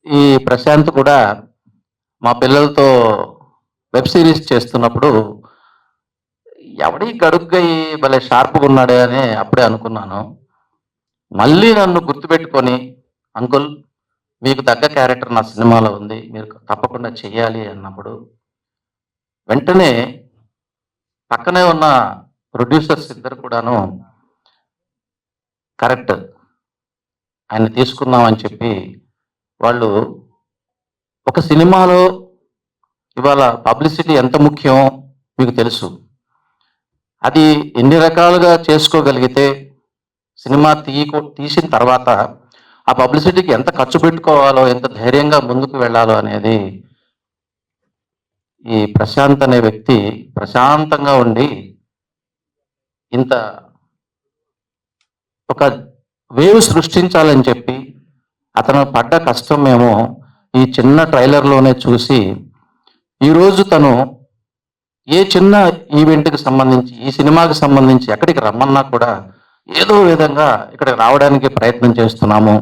ఈ ప్రశాంత్ కూడా మా పిల్లలతో వెబ్ సిరీస్ చేస్తున్నప్పుడు ఎవడీ గడుగ్గయి భలే షార్ప్‌గా ఉన్నాడే అని అప్పుడే అనుకున్నాను. మళ్ళీ నన్ను గుర్తుపెట్టుకొని, అంకుల్ మీకు తగ్గ క్యారెక్టర్ నా సినిమాలో ఉంది. మీరు తప్పకుండా చెయ్యాలి అన్నప్పుడు, వెంటనే పక్కనే ఉన్న ప్రొడ్యూసర్స్ ఇద్దరు కూడాను కరెక్ట్. ఆయన్ని తీసుకుందాం అని చెప్పి, వాళ్ళు ఒక సినిమాలో ఇవాళ పబ్లిసిటీ ఎంత ముఖ్యమో మీకు తెలుసు. అది ఎన్ని రకాలుగా చేసుకోగలిగితే సినిమా తీసిన తర్వాత ఆ పబ్లిసిటీకి ఎంత ఖర్చు పెట్టుకోవాలో, ఎంత ధైర్యంగా ముందుకు వెళ్ళాలో అనేది ఈ ప్రశాంత్ అనే వ్యక్తి ప్రశాంతంగా ఉండి ఇంత ఒక వేవ్ సృష్టించాలని చెప్పి అతను పడ్డ కష్టం మేము ఈ చిన్న ట్రైలర్‌లోనే చూసి, ఈరోజు తను ఏ చిన్న ఈవెంట్‌కి సంబంధించి, ఈ సినిమాకి సంబంధించి ఎక్కడికి రమ్మన్నా కూడా ఏదో విధంగా ఇక్కడికి రావడానికి ప్రయత్నం చేస్తున్నాము.